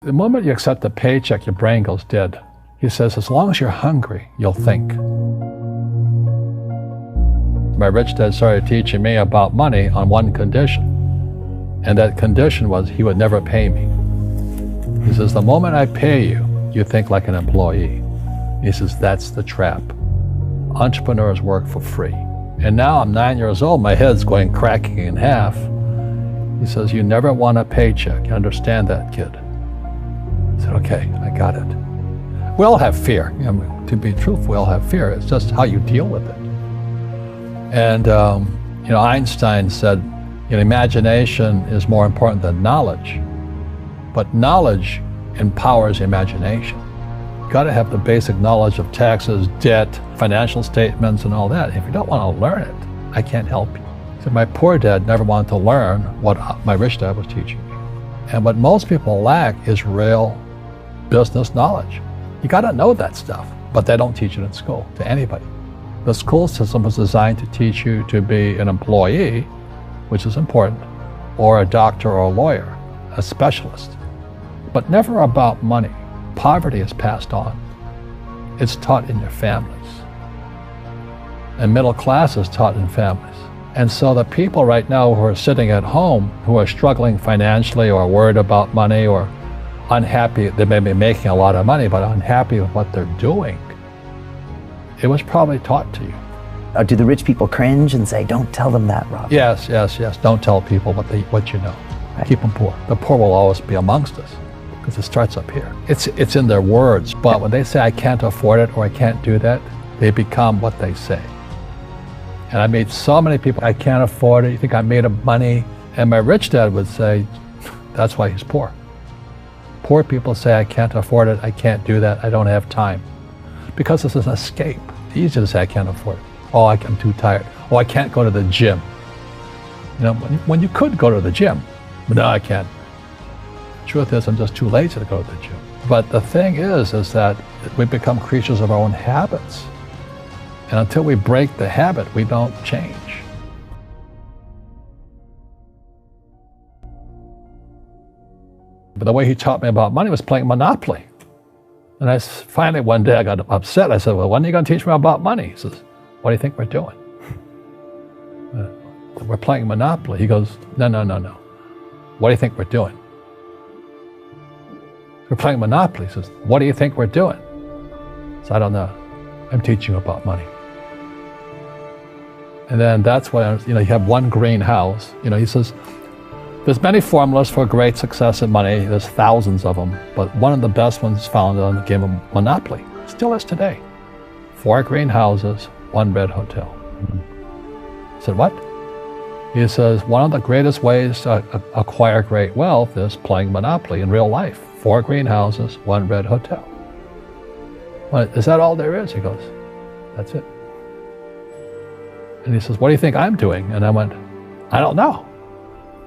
The moment you accept the paycheck, your brain goes dead. He says, as long as you're hungry, you'll think. My rich dad started teaching me about money on one condition. And that condition was he would never pay me. He says, the moment I pay you, you think like an employee. He says, that's the trap. Entrepreneurs work for free. And now I'm 9 years old, my head's going cracking in half. He says, you never want a paycheck. You understand that, kid? I said, okay, I got it. We all have fear. To be truthful, we all have fear. It's just how you deal with it. And Einstein said, imagination is more important than knowledge. But knowledge empowers imagination. You've got to have the basic knowledge of taxes, debt, financial statements, and all that. If you don't want to learn it, I can't help you. So my poor dad never wanted to learn what my rich dad was teaching me. And what most people lack is real business knowledge. You got to know that stuff, but they don't teach it in school to anybody. The school system was designed to teach you to be an employee, which is important, or a doctor or a lawyer, a specialist, but never about money. Poverty is passed on. It's taught in your families. And middle class is taught in families. And so the people right now who are sitting at home, who are struggling financially or worried about money or unhappy, they may be making a lot of money, but unhappy with what they're doing, it was probably taught to you. Do the rich people cringe and say, don't tell them that, Rob? Yes. Don't tell people what you know. Right. Keep them poor. The poor will always be amongst us because it starts up here. It's in their words, but when they say I can't afford it or I can't do that, they become what they say. And I meet so many people, I can't afford it, you think I made of money? And my rich dad would say, that's why he's poor. Poor people say, I can't afford it, I can't do that, I don't have time. Because it's an escape. It's easy to say, I can't afford it. Oh, I'm too tired. Oh, I can't go to the gym. When you could go to the gym, but no, I can't. Truth is, I'm just too lazy to go to the gym. But the thing is that we become creatures of our own habits. And until we break the habit, we don't change. But the way he taught me about money was playing Monopoly. And finally one day I got upset. I said, well, when are you going to teach me about money? He says, what do you think we're doing? We're playing Monopoly. He goes, no. What do you think we're doing? We're playing Monopoly. He says, what do you think we're doing? I said, I don't know. I'm teaching you about money. And then that's when, you have one greenhouse. He says, there's many formulas for great success in money. There's thousands of them. But one of the best ones found on the game of Monopoly. Still is today. 4 greenhouses, 1 red hotel. I said, what? He says, one of the greatest ways to acquire great wealth is playing Monopoly in real life. 4 greenhouses, 1 red hotel. Well, is that all there is? He goes, that's it. And he says, what do you think I'm doing? And I went, I don't know.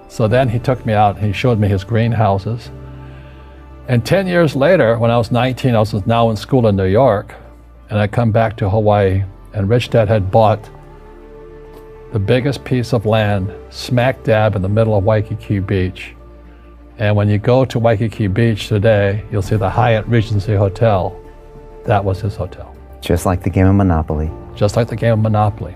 So then he took me out and he showed me his greenhouses. And 10 years later, when I was 19, I was now in school in New York, and I come back to Hawaii, and Rich Dad had bought the biggest piece of land smack dab in the middle of Waikiki Beach. And when you go to Waikiki Beach today, you'll see the Hyatt Regency Hotel. That was his hotel. Just like the game of Monopoly. Just like the game of Monopoly.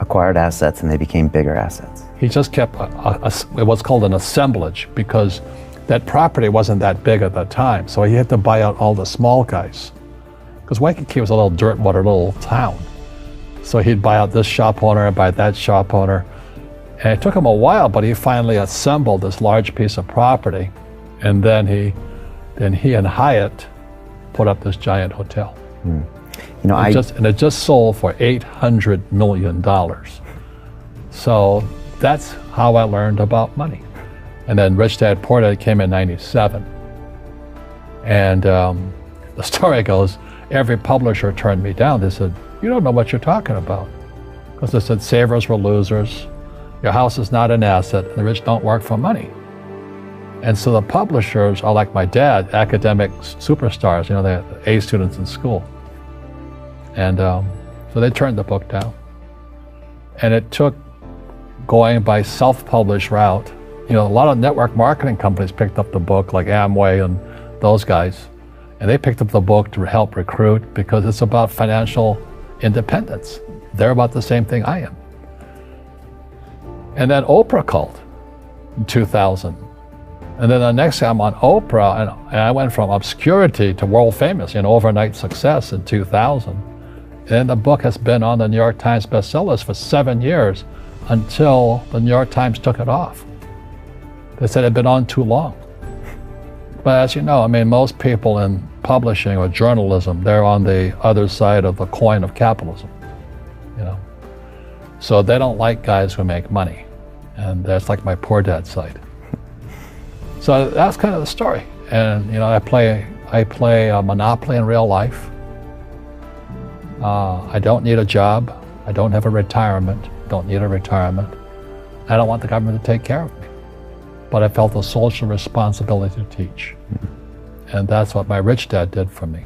Acquired assets and they became bigger assets. He just kept what's called an assemblage, because that property wasn't that big at that time. So he had to buy out all the small guys. Because Waikiki was a little dirt water little town. So he'd buy out this shop owner and buy that shop owner. And it took him a while, but he finally assembled this large piece of property. And then he and Hyatt put up this giant hotel. And it just sold for $800 million. So that's how I learned about money. And then Rich Dad Poor Dad came in '97. And the story goes, every publisher turned me down. They said, you don't know what you're talking about. Because they said savers were losers, your house is not an asset, and the rich don't work for money. And so the publishers are like my dad, academic superstars, they're A students in school. And so they turned the book down. And it took going by self-published route. A lot of network marketing companies picked up the book, like Amway and those guys, and they picked up the book to help recruit because it's about financial independence. They're about the same thing I am. And then Oprah called in 2000. And then the next thing I'm on Oprah, and I went from obscurity to world famous, overnight success in 2000. And the book has been on the New York Times bestsellers for 7 years until the New York Times took it off. They said it had been on too long. But as you know, most people in publishing or journalism, they're on the other side of the coin of capitalism, So they don't like guys who make money. And that's like my poor dad's side. So that's kind of the story. And, I play a Monopoly in real life. I don't need a job. I don't have a retirement. Don't need a retirement. I don't want the government to take care of me. But I felt a social responsibility to teach. And that's what my rich dad did for me.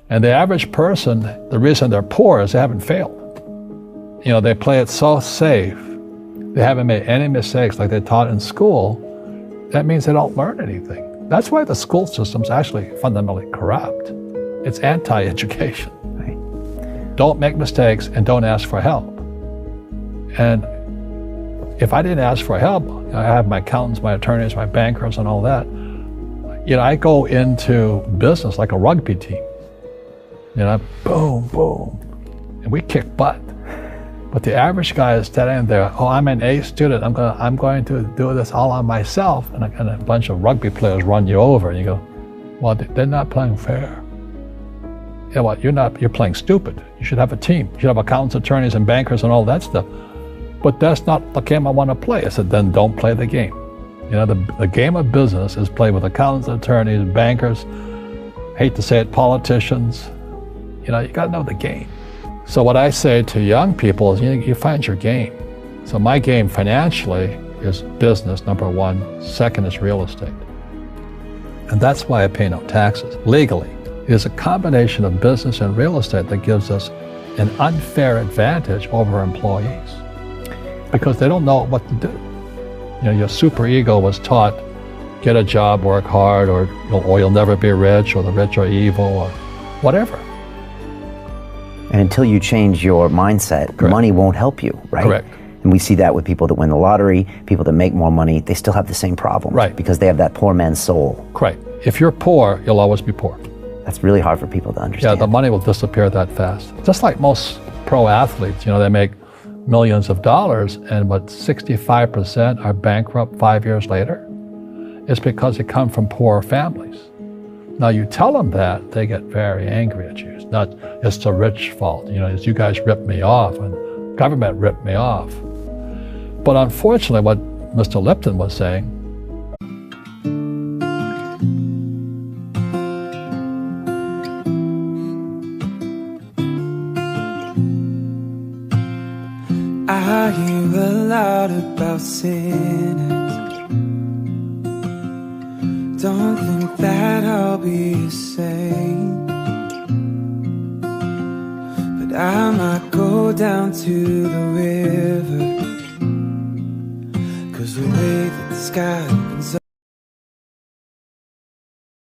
And the average person, the reason they're poor is they haven't failed. They play it so safe. They haven't made any mistakes like they taught in school. That means they don't learn anything. That's why the school system's actually fundamentally corrupt. It's anti-education. Right? Don't make mistakes and don't ask for help. And if I didn't ask for help, I have my accountants, my attorneys, my bankers, and all that. I go into business like a rugby team. Boom, boom, and we kick butt. But the average guy is standing there, I'm an A student, I'm going to do this all on myself, and a bunch of rugby players run you over, and you go, well, they're not playing fair. You're playing stupid. You should have a team. You should have accountants, attorneys, and bankers, and all that stuff. But that's not the game I want to play. I said, then don't play the game. The game of business is played with accountants, attorneys, bankers, hate to say it, politicians. You got to know the game. So what I say to young people is, you find your game. So my game financially is business, number one. Second is real estate. And that's why I pay no taxes. Legally, it is a combination of business and real estate that gives us an unfair advantage over employees because they don't know what to do. Your super ego was taught, get a job, work hard, or you'll never be rich, or the rich are evil, or whatever. And until you change your mindset, Correct. Money won't help you, right? Correct. And we see that with people that win the lottery, people that make more money, they still have the same problem. Right. Because they have that poor man's soul. Correct. If you're poor, you'll always be poor. That's really hard for people to understand. Yeah, the money will disappear that fast. Just like most pro athletes, they make millions of dollars, and 65% are bankrupt 5 years later. It's because they come from poor families. Now you tell them that, they get very angry at you. It's the rich fault. It's you guys ripped me off and government ripped me off. But unfortunately, what Mr. Lipton was saying, I hear a lot about sinners. Don't think that I'll be the same, but I might go down to the river, 'cause the way that the sky